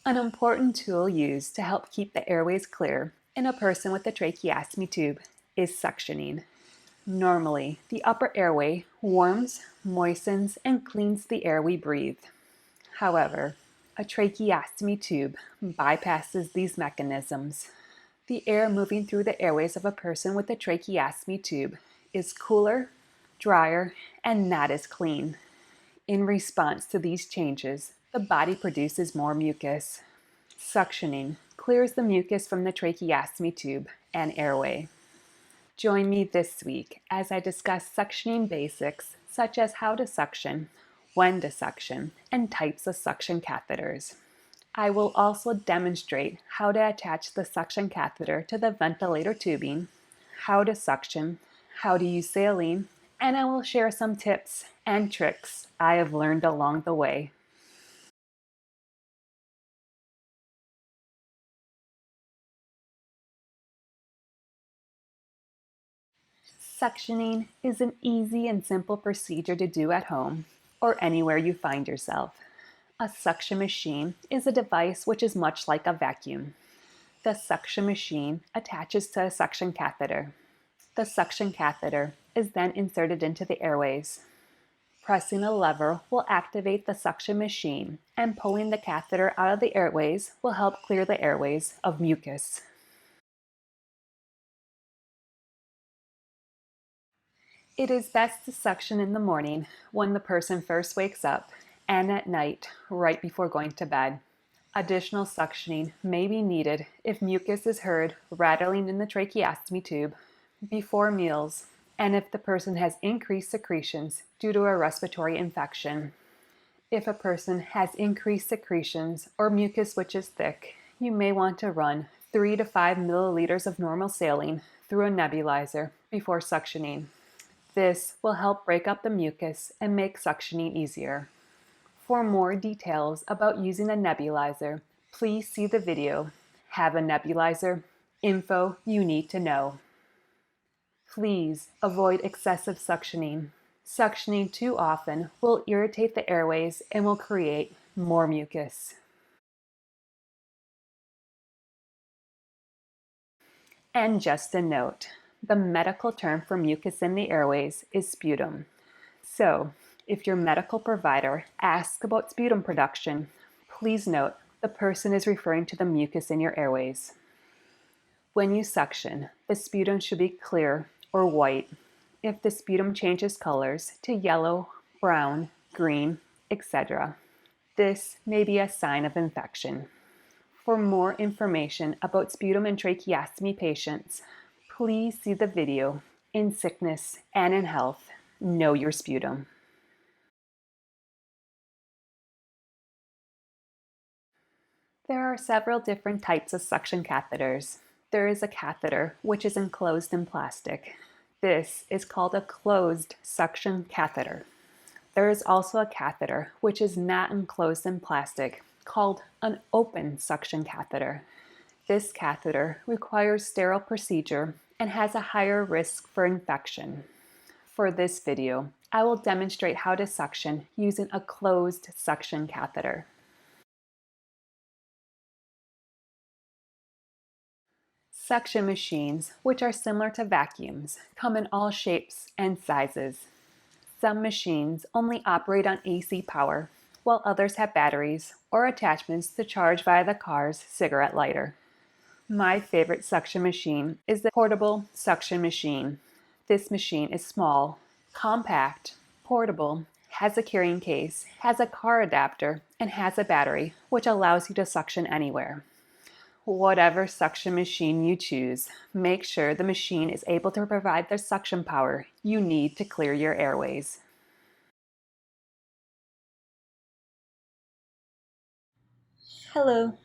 An important tool used to help keep the airways clear in a person with a tracheostomy tube is suctioning. Normally, the upper airway warms, moistens, and cleans the air we breathe. However, a tracheostomy tube bypasses these mechanisms. The air moving through the airways of a person with a tracheostomy tube is cooler, drier, and not as clean. In response to these changes, the body produces more mucus. Suctioning clears the mucus from the tracheostomy tube and airway. Join me this week as I discuss suctioning basics such as how to suction, when to suction, and types of suction catheters. I will also demonstrate how to attach the suction catheter to the ventilator tubing, how to suction, how to use saline, and I will share some tips and tricks I have learned along the way. Suctioning is an easy and simple procedure to do at home or anywhere you find yourself. A suction machine is a device which is much like a vacuum. The suction machine attaches to a suction catheter. The suction catheter is then inserted into the airways. Pressing a lever will activate the suction machine, and pulling the catheter out of the airways will help clear the airways of mucus. It is best to suction in the morning when the person first wakes up and at night right before going to bed. Additional suctioning may be needed if mucus is heard rattling in the tracheostomy tube, before meals, and if the person has increased secretions due to a respiratory infection. If a person has increased secretions or mucus which is thick, you may want to run 3 to 5 milliliters of normal saline through a nebulizer before suctioning. This will help break up the mucus and make suctioning easier. For more details about using a nebulizer, please see the video, Have a Nebulizer? Info you need to know. Please avoid excessive suctioning. Suctioning too often will irritate the airways and will create more mucus. And just a note, the medical term for mucus in the airways is sputum. So, if your medical provider asks about sputum production, please note the person is referring to the mucus in your airways. When you suction, the sputum should be clear or white. If the sputum changes colors to yellow, brown, green, etc., this may be a sign of infection. For more information about sputum and tracheostomy patients, please see the video, In Sickness and in Health, Know Your Sputum. There are several different types of suction catheters. There is a catheter which is enclosed in plastic. This is called a closed suction catheter. There is also a catheter which is not enclosed in plastic, called an open suction catheter. This catheter requires sterile procedure and has a higher risk for infection. For this video, I will demonstrate how to suction using a closed suction catheter. Suction machines, which are similar to vacuums, come in all shapes and sizes. Some machines only operate on AC power, while others have batteries or attachments to charge via the car's cigarette lighter. My favorite suction machine is the portable suction machine. This machine is small, compact, portable, has a carrying case, has a car adapter, and has a battery, which allows you to suction anywhere. Whatever suction machine you choose, make sure the machine is able to provide the suction power you need to clear your airways. Hello,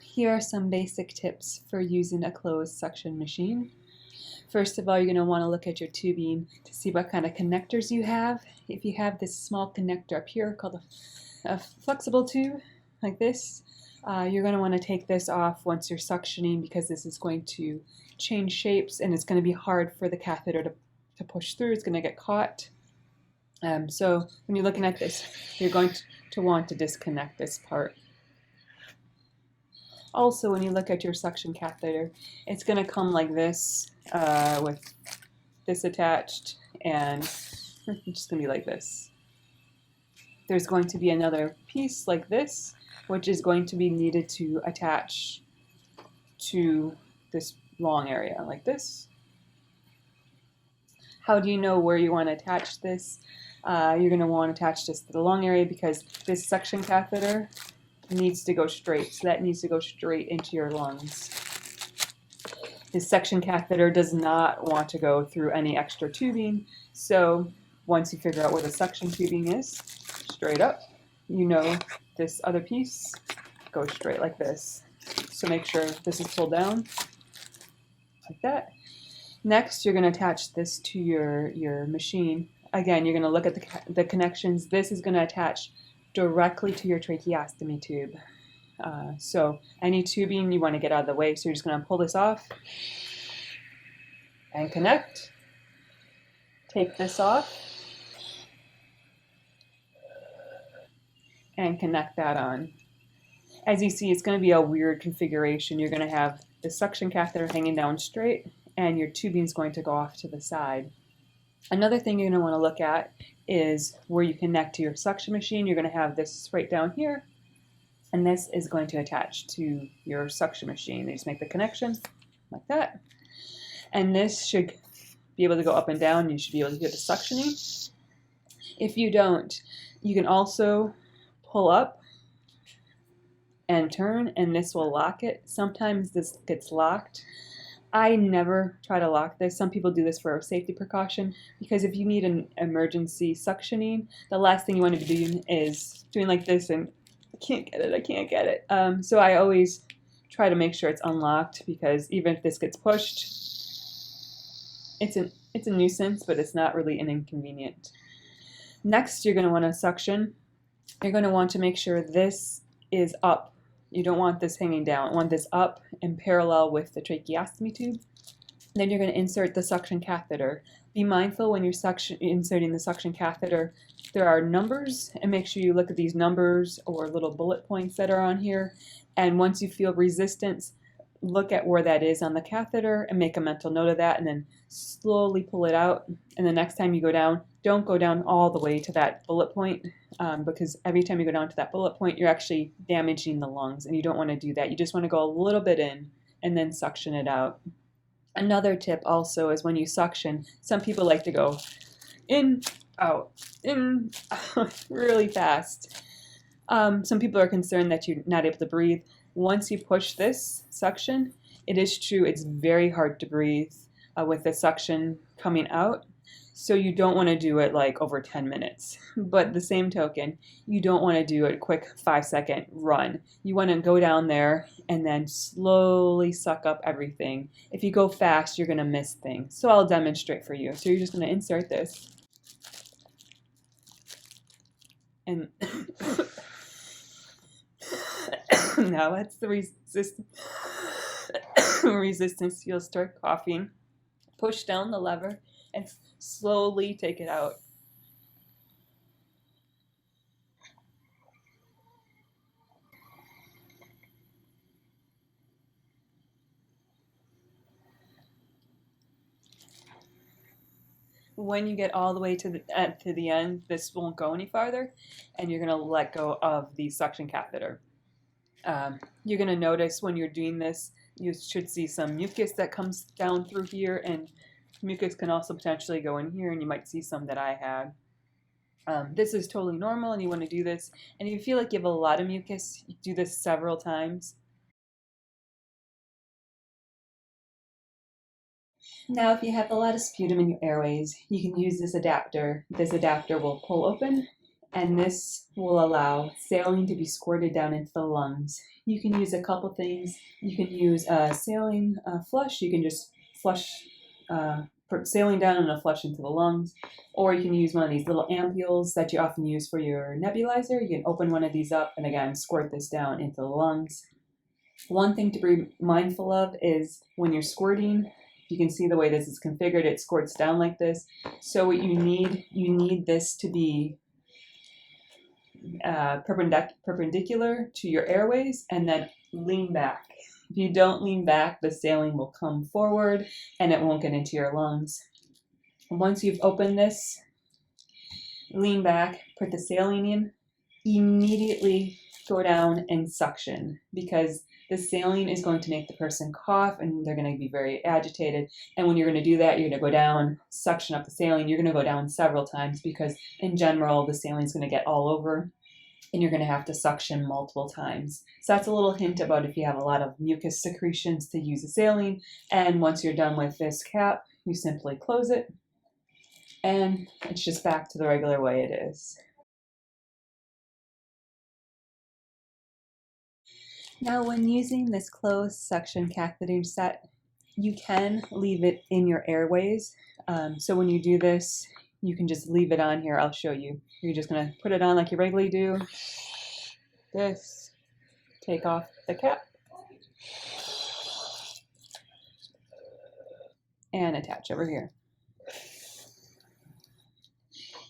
here are some basic tips for using a closed suction machine. First of all, you're going to want to look at your tubing to see what kind of connectors you have. If you have this small connector up here called a flexible tube, like this, you're going to want to take this off once you're suctioning because this is going to change shapes and it's going to be hard for the catheter to push through. It's going to get caught. So when you're looking at this, you're going to want to disconnect this part. Also, when you look at your suction catheter, it's going to come like this with this attached, and it's just going to be like this. There's going to be another piece like this, which is going to be needed to attach to this long area like this. How do you know where you want to attach this? You're going to want to attach this to the long area because this suction catheter needs to go straight. So that needs to go straight into your lungs. This suction catheter does not want to go through any extra tubing. So once you figure out where the suction tubing is, straight up, you know this other piece goes straight like this. So make sure this is pulled down like that. Next, you're going to attach this to your machine. Again, you're going to look at the connections. This is going to attach directly to your tracheostomy tube. So any tubing you want to get out of the way, so you're just going to pull this off and connect. Take this off and connect that on. As you see, it's going to be a weird configuration. You're going to have the suction catheter hanging down straight, and your tubing is going to go off to the side. Another thing you're going to want to look at is where you connect to your suction machine. You're going to have this right down here, and this is going to attach to your suction machine. You just make the connection like that, and this should be able to go up and down. You should be able to hear the suctioning. If you don't, you can also pull up and turn, and this will lock it. Sometimes this gets locked. I never try to lock this. Some people do this for a safety precaution, because if you need an emergency suctioning, the last thing you want to be doing is doing like this and I can't get it. So I always try to make sure it's unlocked, because even if this gets pushed, it's a nuisance, but it's not really an inconvenient. Next, you're going to want to suction. You're going to want to make sure this is up. You don't want this hanging down. You want this up and parallel with the tracheostomy tube. Then you're going to insert the suction catheter. Be mindful when you're inserting the suction catheter, there are numbers, and make sure you look at these numbers or little bullet points that are on here. And once you feel resistance, look at where that is on the catheter and make a mental note of that, and then slowly pull it out. And the next time you go down, don't go down all the way to that bullet point, because every time you go down to that bullet point, you're actually damaging the lungs, and you don't want to do that. You just want to go a little bit in and then suction it out. Another tip also is when you suction, some people like to go in, out, really fast. Some people are concerned that you're not able to breathe. Once you push this suction, it is true, it's very hard to breathe with the suction coming out. So you don't want to do it like over 10 minutes. But the same token, you don't want to do a quick 5-second run. You want to go down there and then slowly suck up everything. If you go fast, you're going to miss things. So I'll demonstrate for you. So you're just going to insert this. And now that's the resistance. You'll start coughing. Push down the lever and slowly take it out. When you get all the way to the end, this won't go any farther, and you're going to let go of the suction catheter. You're going to notice when you're doing this, you should see some mucus that comes down through here, and mucus can also potentially go in here, and you might see some that I had. This is totally normal, and you want to do this. And if you feel like you have a lot of mucus, you do this several times. Now, if you have a lot of sputum in your airways, you can use this adapter. This adapter will pull open, and this will allow saline to be squirted down into the lungs. You can use a couple things. You can use a saline flush. You can just flush saline down and a flush into the lungs. Or you can use one of these little ampules that you often use for your nebulizer. You can open one of these up and again squirt this down into the lungs. One thing to be mindful of is when you're squirting, you can see the way this is configured, it squirts down like this. So what you need this to be perpendicular to your airways, and then lean back. If you don't lean back, the saline will come forward and it won't get into your lungs. Once you've opened this, lean back, put the saline in, immediately go down and suction, because the saline is going to make the person cough and they're going to be very agitated. And when you're going to do that, you're going to go down, suction up the saline. You're going to go down several times because in general, the saline is going to get all over and you're going to have to suction multiple times. So that's a little hint about if you have a lot of mucus secretions to use a saline. And once you're done with this cap, you simply close it and it's just back to the regular way it is. Now, when using this closed suction catheter set, you can leave it in your airways. So when you do this, you can just leave it on here. I'll show you. You're just going to put it on like you regularly do. This. Take off the cap. And attach over here.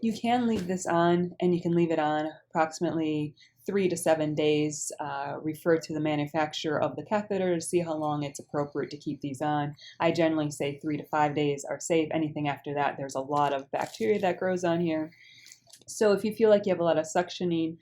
You can leave this on, and you can leave it on approximately 3 to 7 days. Refer to the manufacturer of the catheter to see how long it's appropriate to keep these on. I generally say 3 to 5 days are safe. Anything after that, there's a lot of bacteria that grows on here. So if you feel like you have a lot of suctioning,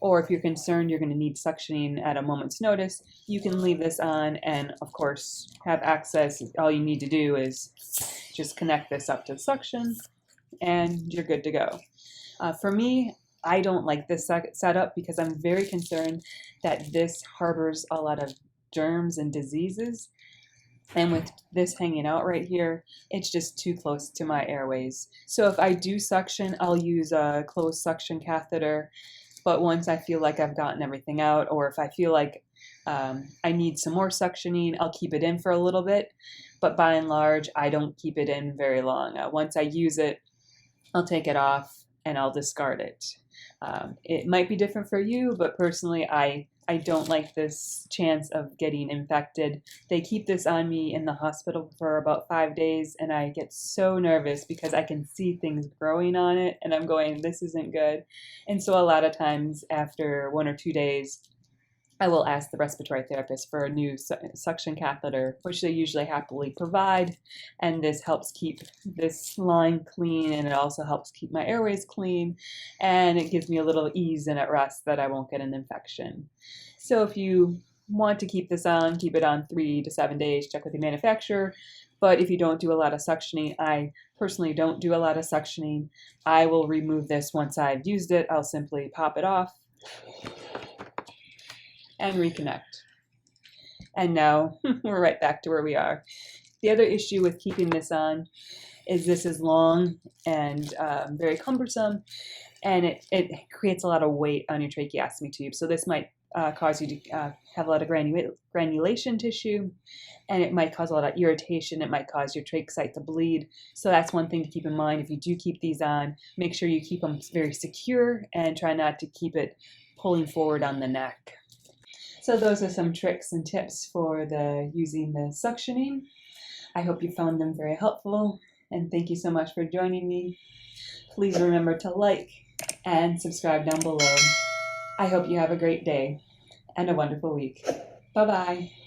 or if you're concerned you're going to need suctioning at a moment's notice, you can leave this on and, of course, have access. All you need to do is just connect this up to the suction, and you're good to go. For me, I don't like this setup because I'm very concerned that this harbors a lot of germs and diseases. And with this hanging out right here, it's just too close to my airways. So if I do suction, I'll use a closed suction catheter. But once I feel like I've gotten everything out, or if I feel like I need some more suctioning, I'll keep it in for a little bit. But by and large, I don't keep it in very long. Once I use it, I'll take it off and I'll discard it. It might be different for you, but personally, I don't like this chance of getting infected. They keep this on me in the hospital for about 5 days, and I get so nervous because I can see things growing on it, and I'm going, this isn't good. And so a lot of times after 1 or 2 days, I will ask the respiratory therapist for a new suction catheter, which they usually happily provide. And this helps keep this line clean, and it also helps keep my airways clean. And it gives me a little ease and at rest that I won't get an infection. So if you want to keep this on, keep it on 3 to 7 days, check with the manufacturer. But if you don't do a lot of suctioning, I personally don't do a lot of suctioning. I will remove this once I've used it. I'll simply pop it off and reconnect. And now we're right back to where we are. The other issue with keeping this on is this is long and very cumbersome, and it creates a lot of weight on your tracheostomy tube. So this might cause you to have a lot of granulation tissue, and it might cause a lot of irritation. It might cause your trach site to bleed. So that's one thing to keep in mind. If you do keep these on, make sure you keep them very secure and try not to keep it pulling forward on the neck. So those are some tricks and tips for using the suctioning. I hope you found them very helpful, and thank you so much for joining me. Please remember to like and subscribe down below. I hope you have a great day and a wonderful week. Bye-bye.